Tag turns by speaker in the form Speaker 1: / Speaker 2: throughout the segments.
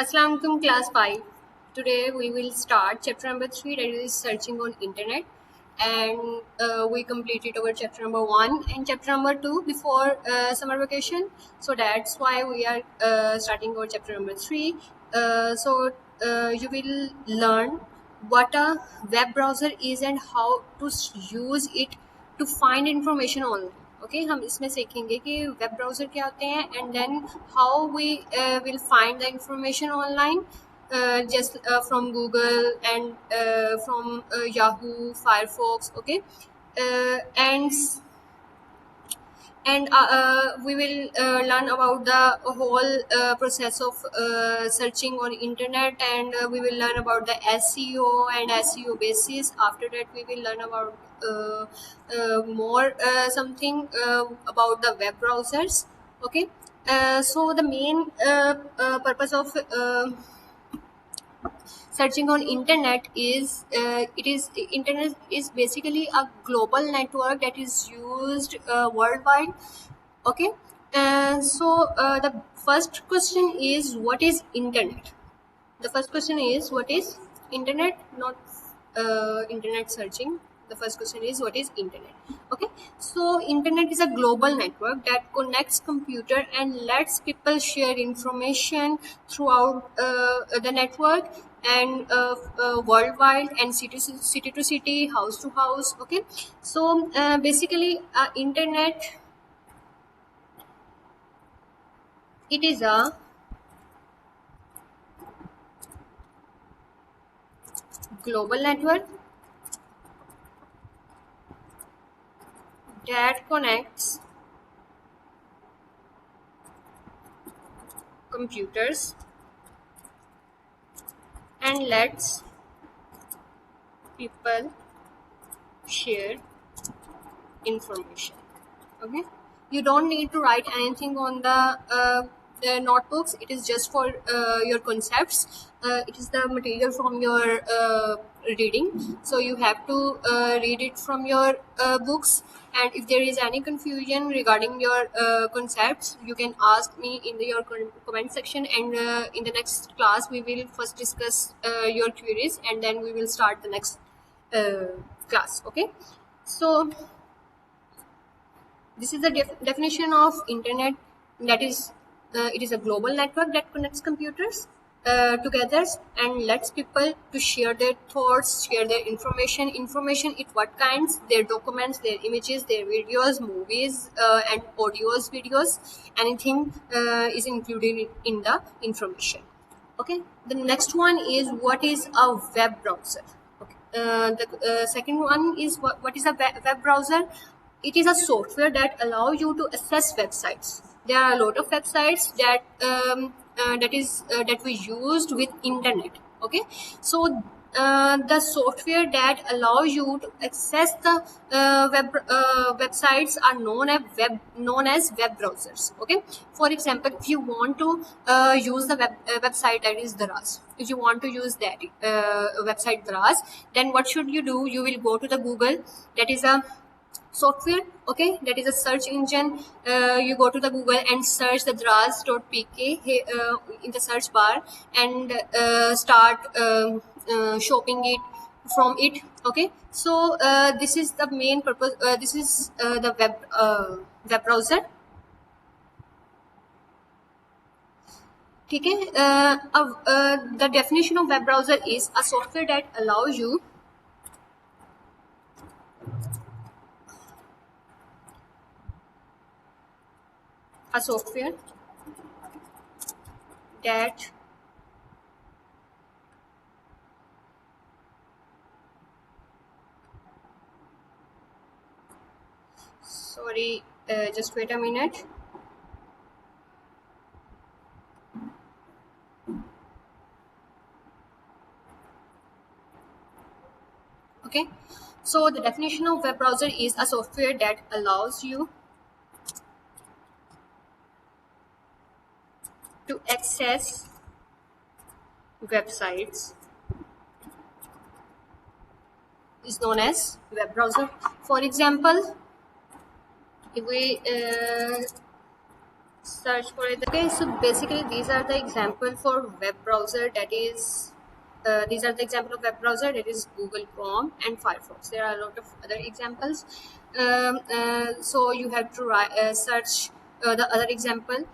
Speaker 1: Assalamu alaikum class 5. Today we will start chapter number 3, that is searching on internet, and we completed our chapter number 1 and chapter number 2 before summer vacation, so that's why we are starting our chapter number 3. You will learn what a web browser is and how to use it to find information online. Okay हम इसमें सीखेंगे कि web browser क्या होते हैं and then how we will find the information online just from Google and from Yahoo, Firefox, okay, and we will learn about the whole process of searching on internet, and we will learn about the SEO and SEO basis. After that we will learn about more something about the web browsers, okay. So the main purpose of searching on internet is internet is basically a global network that is used worldwide, okay. The first question is, what is internet? The first question is, what is internet, not internet searching. The first question is, what is internet? Okay, so internet is a global network that connects computer and lets people share information throughout the network, and worldwide, and city to city, house to house, okay. So basically internet, it is a global network that connects computers and lets people share information, okay. You don't need to write anything on the notebooks. It is just for your concepts. It is the material from your reading, so you have to read it from your books, and if there is any confusion regarding your concepts, you can ask me in your comment section, and in the next class we will first discuss your queries, and then we will start the next class, okay. So this is the definition of internet, that is it is a global network that connects computers together and lets people to share their thoughts, share their information it what kinds, their documents, their images, their videos, movies, and audios, videos, anything is included in the information, okay. The next one is, what is a web browser? Okay. The second one is, what is a web browser? It is a software that allow you to access websites. There are a lot of websites that we used with internet, okay. So the software that allow you to access the websites are known as web browsers, okay. For example, if you want to use the website, that is Daraz, if you want to use that website Daraz, then what should you do? You will go to the Google, that is a software, okay, that is a search engine. You go to the Google and search the Daraz.pk in the search bar, and start shopping it from it, okay. So this is the main purpose. This is the web browser, okay. The definition of web browser is a software that allows you a software that sorry, just wait a minute. Okay, so the definition of web browser is a software that allows you to access websites, is known as web browser. For example, if we search for it. Okay, so basically these are the example for web browser, that is these are the example of web browser, that is Google Chrome and Firefox. There are a lot of other examples. So you have to search the other example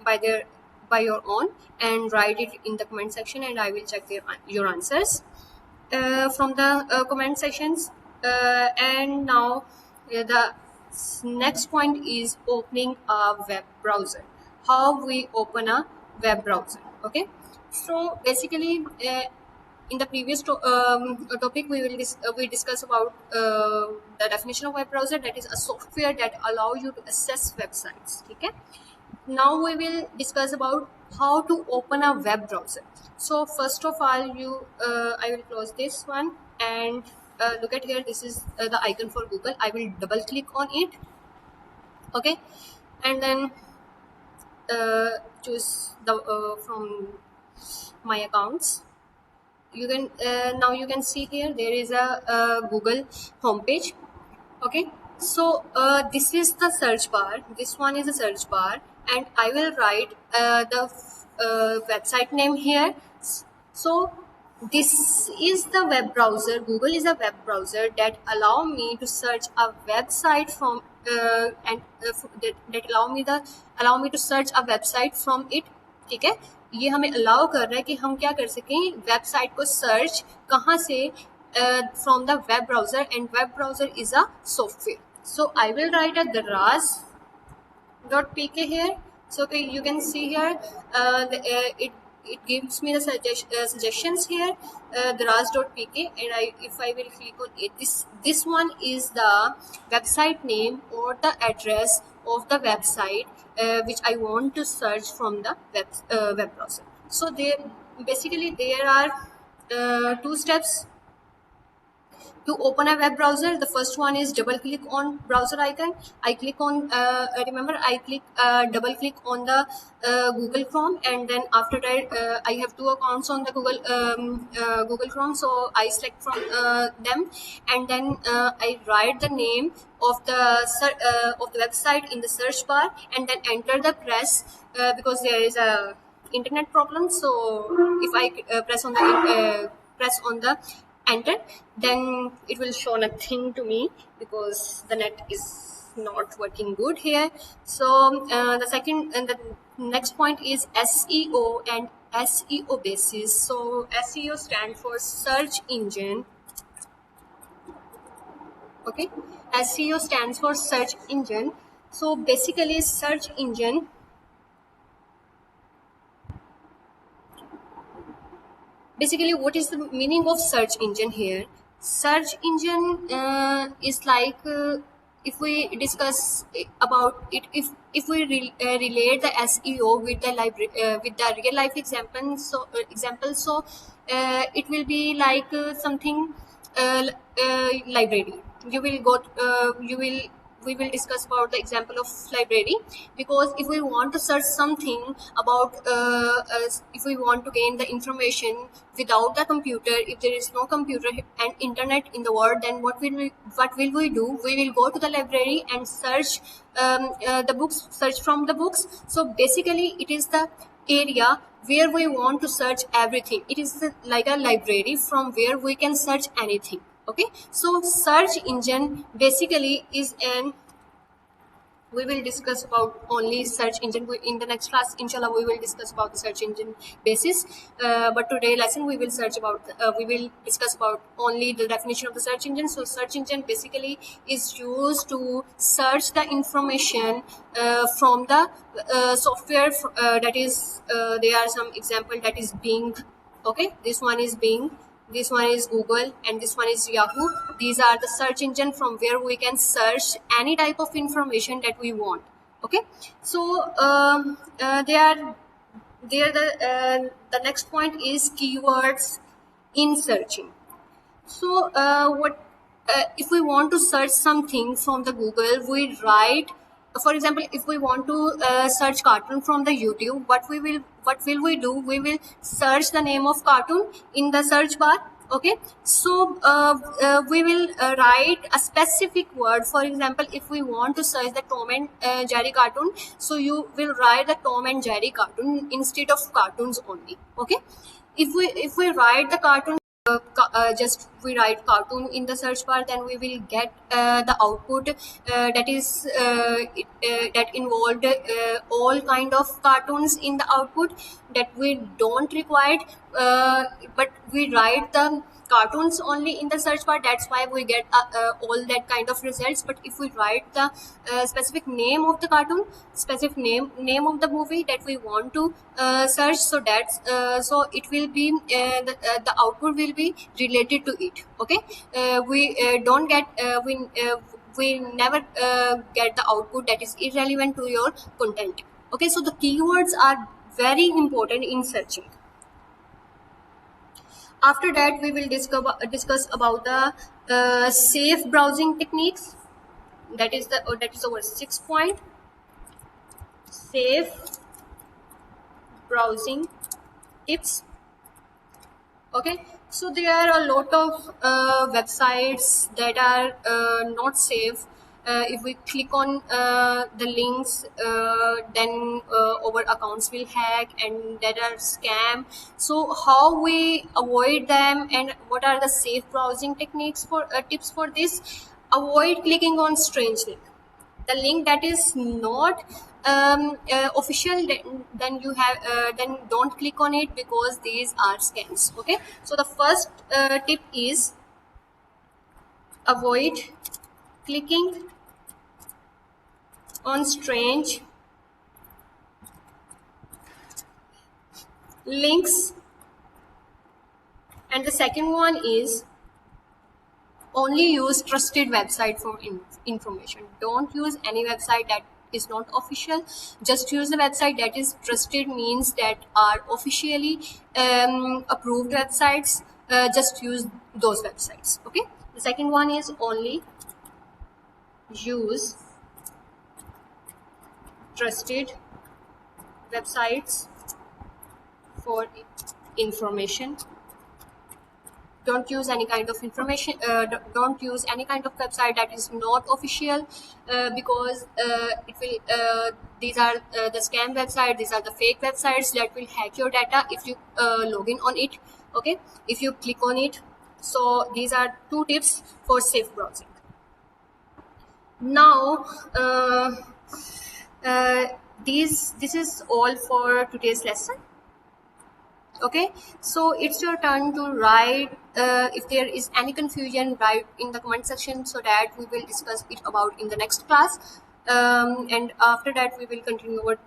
Speaker 1: by their by your own, and write it in the comment section, and I will check your answers from the comment sections. And now the next point is opening a web browser. How we open a web browser? Okay, so basically in the previous topic we discuss about the definition of web browser, that is a software that allow you to access websites. Okay, now we will discuss about how to open a web browser. So first of all, I will close this one, and look at here, this is the icon for Google. I will double click on it. Okay, and then choose the from my accounts. You can now you can see here there is a Google homepage. Okay, so this is the search bar, this one is the search bar, and I will write the website name here. So this is the web browser. Google is a web browser that allow me to search a website from allow me to search a website from it. ठीक है, ये हमें allow कर रहा है कि हम क्या कर सकें, वेबसाइट को सर्च कहाँ से, from the web browser, and web browser is a software. So I will write a daraz.pk here. So okay, you can see here it gives me the suggestions here, daraz.pk, and if I will click on it, this one is the website name or the address of the website which I want to search from the web browser. So there are two steps to open a web browser. The first one is double click on browser icon. I click on double click on the Google Chrome, and then after that I have two accounts on the Google Chrome, so I select from them, and then I write the name of the website in the search bar, and then enter the press because there is a internet problem. So if I press on the enter, then it will show nothing to me because the net is not working good here. So the next point is SEO and SEO basis. So SEO stands for search engine. Okay, SEO stands for search engine. So basically search engine basically what is the meaning of search engine here? Search engine is like if we discuss about it, if we relate the SEO with the with the real life example, so it will be like something library. You will go you will We will discuss about the example of library, because if we want to search something about if we want to gain the information without the computer, if there is no computer and internet in the world, then what will we do? We will go to the library and search the books, search from the books. So basically it is the area where we want to search everything. It is like a library from where we can search anything. Okay, so search engine basically is an we will discuss about only search engine in the next class. Inshallah, we will discuss about the search engine basis, but today lesson we will discuss about only the definition of the search engine. So search engine basically is used to search the information from the software that is there are some example, that is Bing. Okay, this one is Bing, this one is Google, and this one is Yahoo. These are the search engine from where we can search any type of information that we want. Okay, so the next point is keywords in searching. So if we want to search something from the Google, we write, for example, if we want to search cartoon from the YouTube, what will we do? We will search the name of cartoon in the search bar. Okay, so we will write a specific word. For example, if we want to search the Tom and Jerry cartoon, so you will write the Tom and Jerry cartoon instead of cartoons only. Okay, if we write the cartoon, just we write cartoon in the search bar, then we will get the output that is that involved all kind of cartoons in the output that we don't require, but we write the cartoons only in the search bar. That's why we get all that kind of results. But if we write the specific name of the cartoon, specific name of the movie that we want to search, so that's so it will be the output will be related to it. Okay, we don't get we never get the output that is irrelevant to your content. Okay, so the keywords are very important in searching. After that, we will discuss about the safe browsing techniques. That is our 6 point. Safe browsing tips. Okay, so there are a lot of websites that are not safe. If we click on the links, then our accounts will hack and that are scam. So how we avoid them, and what are the safe browsing techniques for tips for this? Avoid clicking on strange link. The link that is not official, then you have then don't click on it, because these are scams. Okay, so the first tip is avoid clicking on strange links. And the second one is only use trusted website for information. Don't use any website that is not official. Just use the website that is trusted, means that are officially approved websites. Just use those websites. Okay, the second one is only use trusted websites for information. Don't use any kind of information, don't use any kind of website that is not official, because it will these are the scam website, these are the fake websites that will hack your data if you log in on it. Okay, if you click on it. So these are 2 tips for safe browsing. Now uh, this is all for today's lesson. Okay, so it's your turn to write. If there is any confusion, write in the comment section, so that we will discuss it about in the next class. And after that we will continue our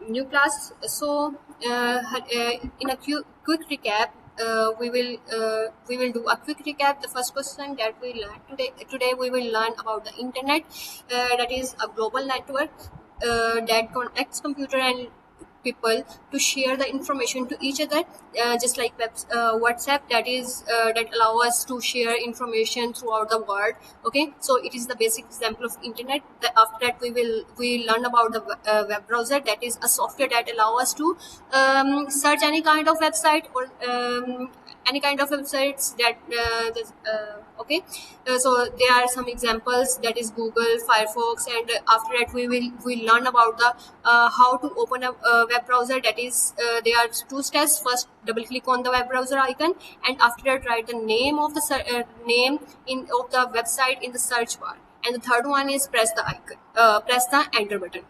Speaker 1: new class. So in a quick recap, we will do a quick recap. The first question that we learned today we will learn about the internet. That is a global network that connects computer and people to share the information to each other, just like WhatsApp, that is that allow us to share information throughout the world. Okay, so it is the basic example of internet. After that we learn about the web browser, that is a software that allow us to search any kind of website, or any kind of websites that okay, so there are some examples, that is Google, Firefox. And after that we learn about the how to open a web browser. That is there are 2 steps. First, double click on the web browser icon, and after that write the name of the name of the website in the search bar. And the third one is press the icon, press the enter button.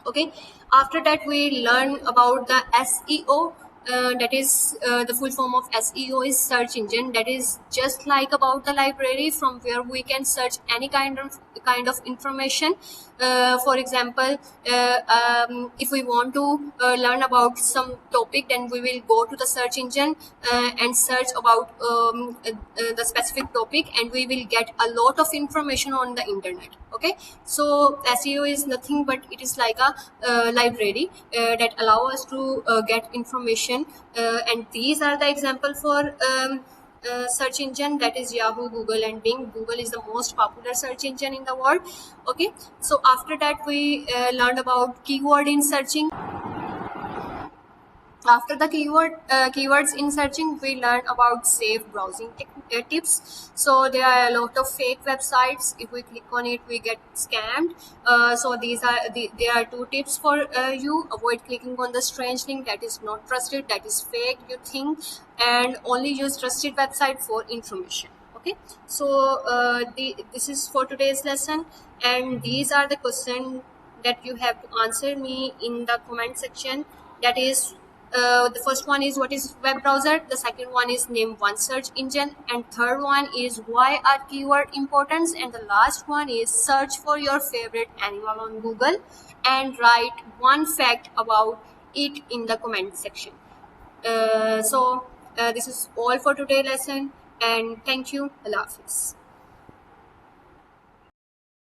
Speaker 1: Okay, after that we learn about the SEO. That is the full form of SEO is search engine. That is just like about the library, from where we can search any kind of information. For example, if we want to learn about some topic, then we will go to the search engine and search about the specific topic, and we will get a lot of information on the internet. Okay, so SEO is nothing but it is like a library that allow us to get information. And these are the example for search engine, that is Yahoo, Google and Bing. Google is the most popular search engine in the world. Okay, so after that we learned about keyword in searching. After the keywords in searching, we learn about safe browsing tips. So there are a lot of fake websites. If we click on it, we get scammed. So there are two tips for you. Avoid clicking on the strange link that is not trusted, that is fake, you think, and only use trusted website for information. Okay, so this is for today's lesson, and these are the questions that you have to answer me in the comment section. That is, the first one is what is web browser, the second one is name one search engine, and third one is why are keyword importance, and the last one is search for your favorite animal on Google and write one fact about it in the comment section. This is all for today lesson, and thank you. Allah Hafiz.